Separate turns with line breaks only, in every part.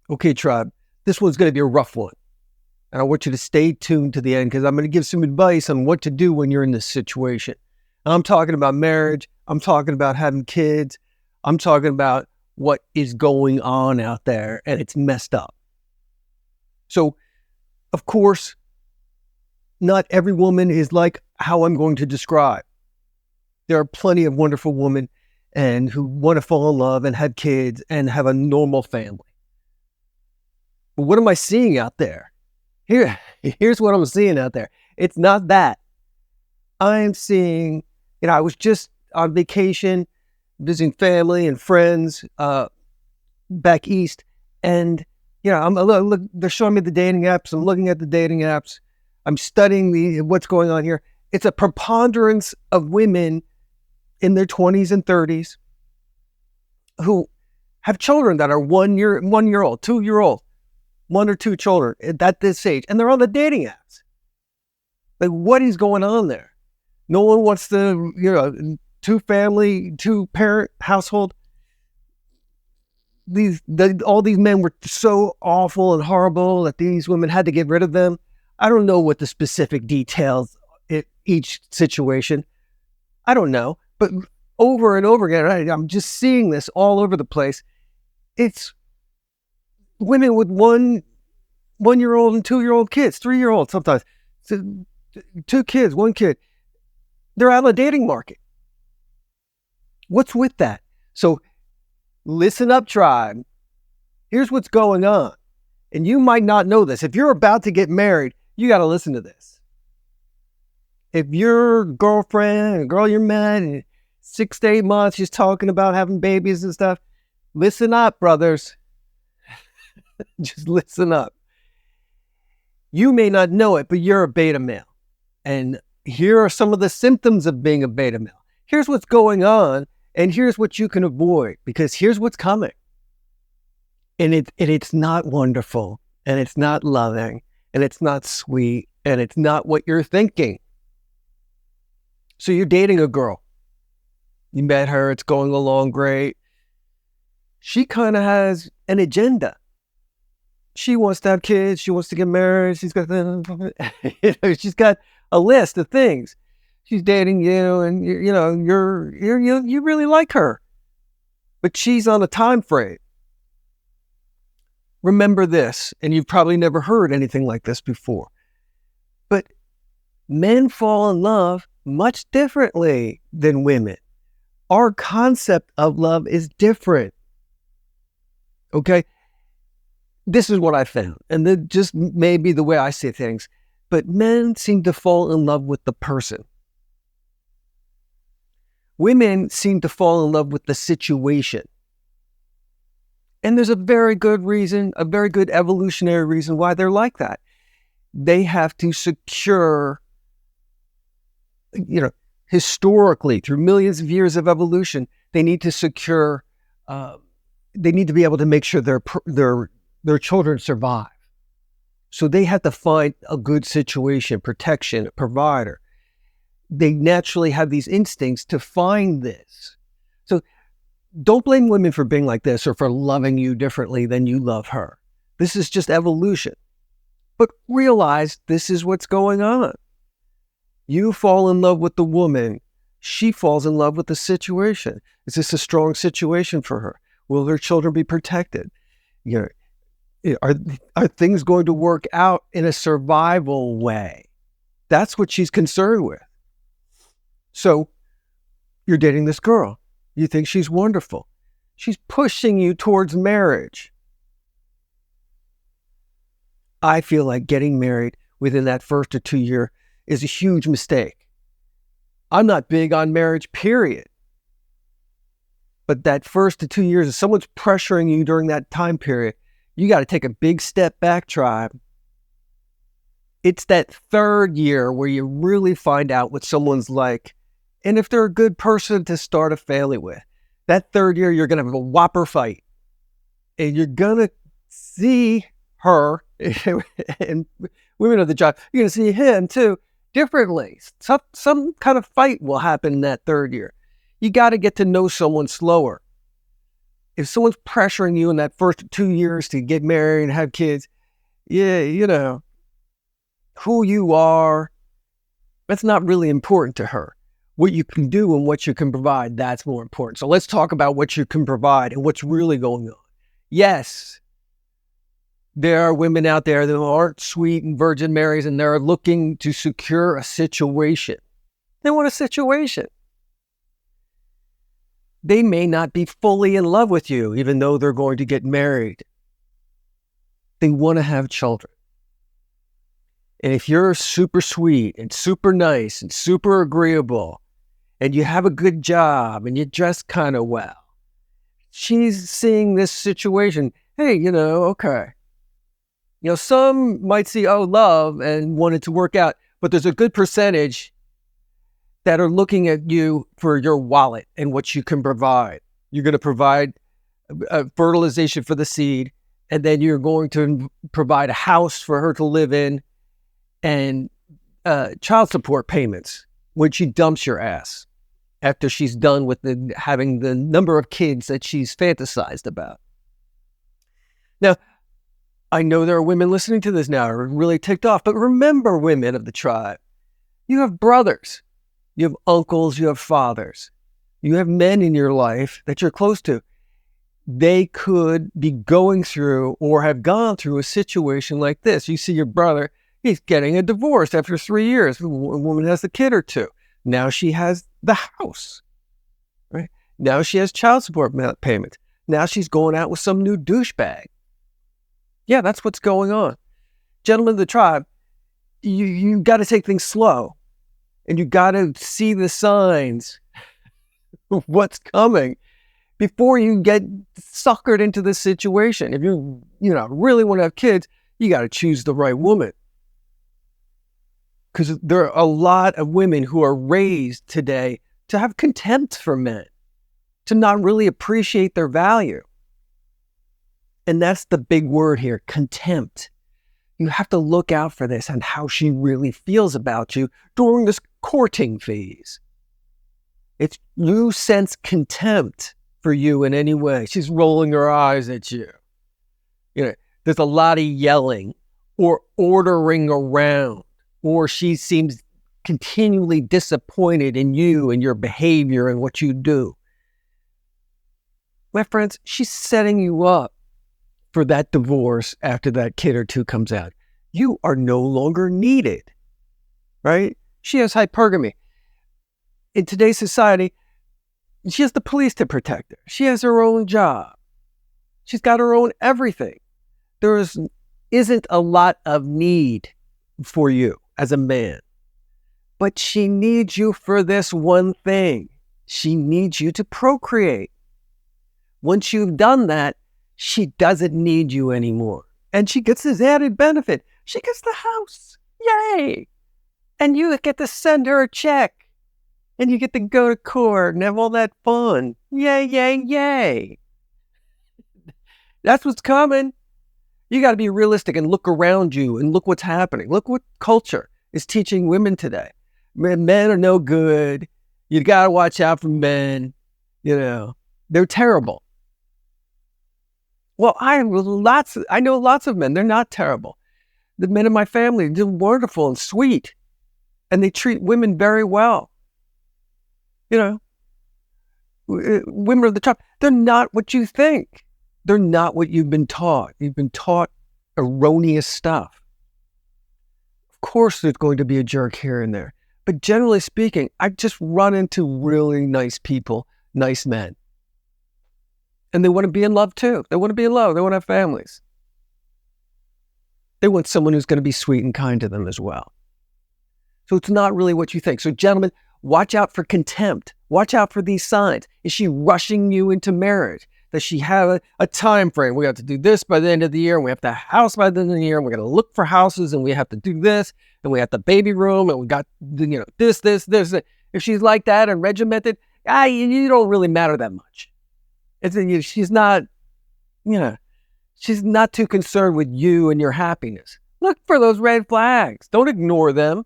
Okay, tribe, this one's going to be a rough one. And I want you to stay tuned to the end because I'm going to give some advice on what to do when you're in this situation. I'm talking about marriage. I'm talking about having kids. I'm talking about what is going on out there, and it's messed up. So, of course, not every woman is like how I'm going to describe. There are plenty of wonderful women and who want to fall in love and have kids and have a normal family. But what am I seeing out there? Here's what I'm seeing out there. It's not that. I am seeing, I was just on vacation, visiting family and friends back east. And, they're showing me the dating apps. I'm looking at the dating apps. I'm studying what's going on here. It's a preponderance of women in their 20s and 30s who have children that are 1 year old, 2 year old, 1 or 2 children at this age, and they're on the dating apps. Like, what is going on there? No one wants to, 2-parent household. All these men were so awful and horrible that these women had to get rid of them. I don't know what the specific details in each situation. I don't know, but over and over again, I'm just seeing this all over the place. It's women with 1-year-old and 2-year-old kids, 3-year-olds sometimes. So 2 kids, 1 kid. They're out of the dating market. What's with that? So listen up, tribe. Here's what's going on. And you might not know this. If you're about to get married, you got to listen to this. If your girlfriend, a girl you're met, in 6 to 8 months, she's talking about having babies and stuff, listen up, brothers. Just listen up. You may not know it, but you're a beta male. And here are some of the symptoms of being a beta male. Here's what's going on, and here's what you can avoid, because here's what's coming. And it's not wonderful, and it's not loving, and it's not sweet, and it's not what you're thinking. So you're dating a girl. You met her, it's going along great. She kind of has an agenda. She wants to have kids. She wants to get married. She's got she's got a list of things. She's dating you, and you really like her, but she's on a time frame. Remember this, and you've probably never heard anything like this before, but men fall in love much differently than women. Our concept of love is different. Okay? This is what I found, and that just may be the way I see things, but men seem to fall in love with the person. Women seem to fall in love with the situation. And there's a very good reason, a very good evolutionary reason why they're like that. They have to secure, historically, through millions of years of evolution, they need to secure, they need to be able to make sure their children survive. So they have to find a good situation, protection, a provider. They naturally have these instincts to find this. So don't blame women for being like this or for loving you differently than you love her. This is just evolution. But realize this is what's going on. You fall in love with the woman. She falls in love with the situation. Is this a strong situation for her? Will her children be protected? Are things going to work out in a survival way? That's what she's concerned with. So you're dating this girl. You think she's wonderful. She's pushing you towards marriage. I feel like getting married within that 1st or 2 year is a huge mistake. I'm not big on marriage, period. But that 1st to 2 years, if someone's pressuring you during that time period, you got to take a big step back, tribe. It's that 3rd year where you really find out what someone's like, and if they're a good person to start a family with. That 3rd year, you're going to have a whopper fight, and you're going to see her, and women of the job, you're going to see him too, differently. Some kind of fight will happen in that 3rd year. You got to get to know someone slower. if someone's pressuring you in that first 2 years to get married and have kids, yeah, who you are, that's not really important to her. What you can do and what you can provide, that's more important. So let's talk about what you can provide and what's really going on. Yes, there are women out there that aren't sweet and Virgin Marys, and they're looking to secure a situation. They want a situation. They may not be fully in love with you, even though they're going to get married. They want to have children. And if you're super sweet and super nice and super agreeable, and you have a good job and you dress kind of well, she's seeing this situation. Hey, okay. Some might see, love and want it to work out, but there's a good percentage that are looking at you for your wallet and what you can provide. You're going to provide fertilization for the seed, and then you're going to provide a house for her to live in and child support payments when she dumps your ass after she's done with having the number of kids that she's fantasized about. Now, I know there are women listening to this now who are really ticked off, but remember, women of the tribe, you have brothers, you have uncles, you have fathers, you have men in your life that you're close to. They could be going through or have gone through a situation like this. You see your brother, he's getting a divorce after 3 years. A woman has a kid or two. Now she has the house, right? Now she has child support payments. Now she's going out with some new douchebag. Yeah, that's what's going on. Gentlemen of the tribe, you got to take things slow, and you got to see the signs of what's coming before you get suckered into this situation. If you really want to have kids, you got to choose the right woman. Because there are a lot of women who are raised today to have contempt for men, to not really appreciate their value. And that's the big word here, contempt. You have to look out for this and how she really feels about you during this courting phase. It's you sense contempt for you in any way. She's rolling her eyes at you. There's a lot of yelling or ordering around, or she seems continually disappointed in you and your behavior and what you do. My friends, she's setting you up for that divorce after that kid or two comes out. You are no longer needed, right? She has hypergamy. In today's society, she has the police to protect her. She has her own job. She's got her own everything. There isn't a lot of need for you as a man. But she needs you for this one thing. She needs you to procreate. Once you've done that, she doesn't need you anymore. And she gets this added benefit. She gets the house. Yay! And you get to send her a check. And you get to go to court and have all that fun. Yay, yay, yay. That's what's coming. You got to be realistic and look around you and look what's happening. Look what culture is teaching women today. Men are no good. You got to watch out for men. They're terrible. Well, I know lots of men. They're not terrible. The men in my family, they're wonderful and sweet. And they treat women very well. Women of the tribe, they're not what you think. They're not what you've been taught. You've been taught erroneous stuff. Of course, there's going to be a jerk here and there. But generally speaking, I've just run into really nice people, nice men. And they want to be in love too. They want to be in love. They want to have families. They want someone who's going to be sweet and kind to them as well. So it's not really what you think. So gentlemen, watch out for contempt. Watch out for these signs. Is she rushing you into marriage? Does she have a time frame? We have to do this by the end of the year, and we have to have a house by the end of the year, and we're going to look for houses, and we have to do this, and we have the baby room, and we got this. If she's like that and regimented, you don't really matter that much. She's not too concerned with you and your happiness. Look for those red flags. Don't ignore them.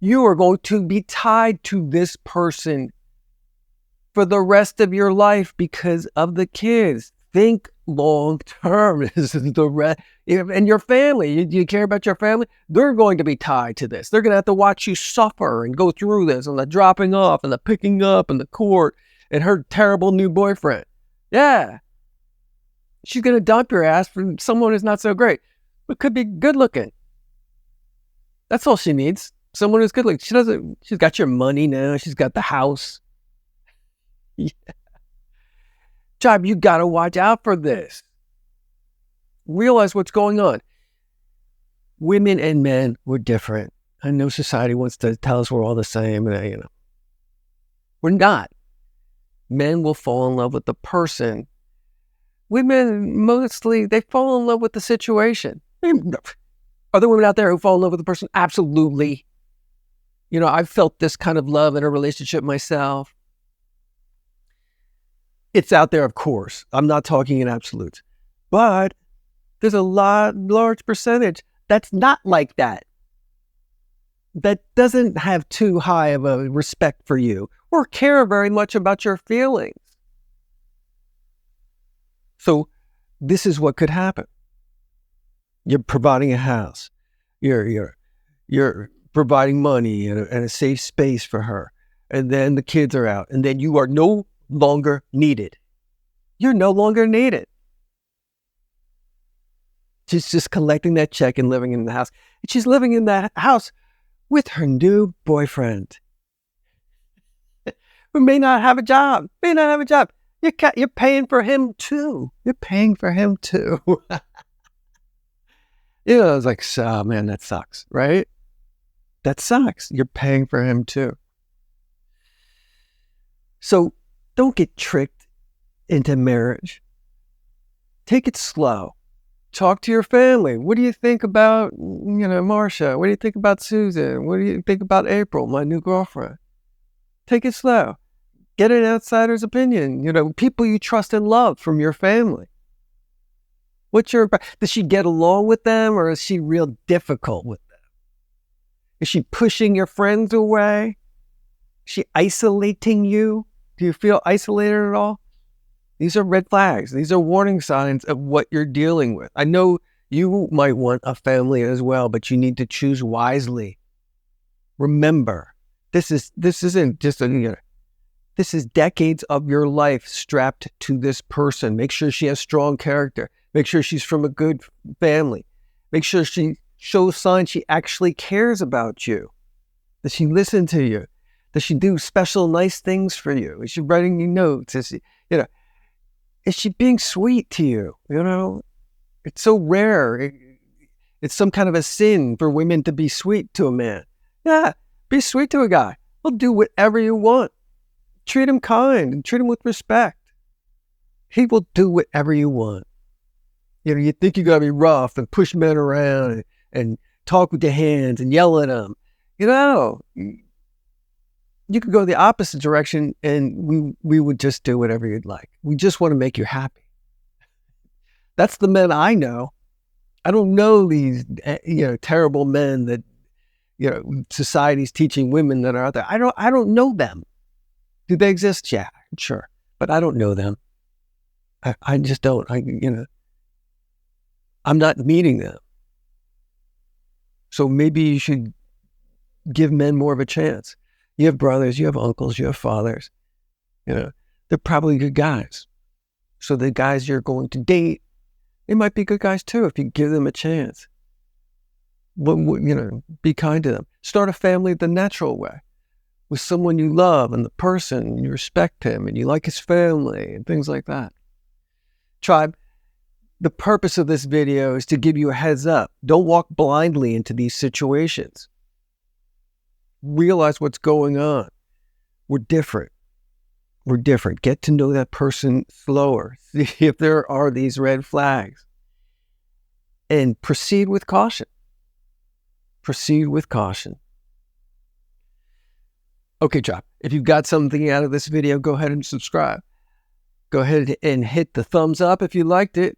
You are going to be tied to this person for the rest of your life because of the kids. Think long term. And your family, you care about your family? They're going to be tied to this. They're going to have to watch you suffer and go through this, and the dropping off and the picking up and the court and her terrible new boyfriend. Yeah. She's going to dump your ass for someone who's not so great, but could be good looking. That's all she needs. Someone who's good looking. She's got your money now. She's got the house. Yeah. Job, you got to watch out for this. Realize what's going on. Women and men were different. I know society wants to tell us we're all the same, and we're not. Men will fall in love with the person. Women, mostly, they fall in love with the situation. Are there women out there who fall in love with the person? Absolutely. I've felt this kind of love in a relationship myself. It's out there, of course. I'm not talking in absolutes. But there's a large percentage that's not like that. That doesn't have too high of a respect for you or care very much about your feelings. So this is what could happen. You're providing a house. You're providing money and a safe space for her. And then the kids are out. And then you are no longer needed. You're no longer needed. She's just collecting that check and living in the house. And she's living in that house with her new boyfriend, who may not have a job. You're paying for him too. It's like, oh man, that sucks, right? That sucks. You're paying for him too. So don't get tricked into marriage. Take it slow. Talk to your family. What do you think about, Marcia? What do you think about Susan? What do you think about April, my new girlfriend? Take it slow. Get an outsider's opinion. People you trust and love from your family. Does she get along with them, or is she real difficult with them? Is she pushing your friends away? Is she isolating you? Do you feel isolated at all? These are red flags. These are warning signs of what you're dealing with. I know you might want a family as well, but you need to choose wisely. Remember, this isn't just this is decades of your life strapped to this person. Make sure she has strong character. Make sure she's from a good family. Make sure she shows signs she actually cares about you. Does she listen to you? Does she do special nice things for you? Is she writing you notes? Is she being sweet to you? It's so rare. It's some kind of a sin for women to be sweet to a man. Yeah, be sweet to a guy. He'll do whatever you want. Treat him kind and treat him with respect. He will do whatever you want. You think you got to be rough and push men around and talk with your hands and yell at them. You could go the opposite direction and we would just do whatever you'd like. We just want to make you happy. That's the men I know. I don't know these, terrible men that, society's teaching women that are out there. I don't know them. Do they exist? Yeah, sure. But I don't know them. I just don't. I'm not meeting them. So maybe you should give men more of a chance. You have brothers, you have uncles, you have fathers. They're probably good guys. So the guys you're going to date, they might be good guys too if you give them a chance. Be kind to them. Start a family the natural way with someone you love and the person, and you respect him and you like his family and things like that. Tribe, the purpose of this video is to give you a heads up. Don't walk blindly into these situations. Realize what's going on. We're different. Get to know that person slower. See if there are these red flags. And proceed with caution. Okay, Chop. If you got something out of this video, go ahead and subscribe. Go ahead and hit the thumbs up if you liked it.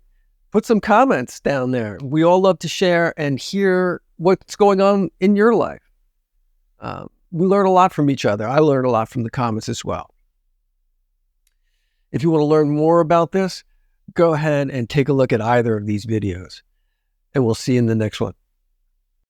Put some comments down there. We all love to share and hear what's going on in your life. We learn a lot from each other. I learn a lot from the comments as well. If you want to learn more about this, go ahead and take a look at either of these videos, and we'll see you in the next one.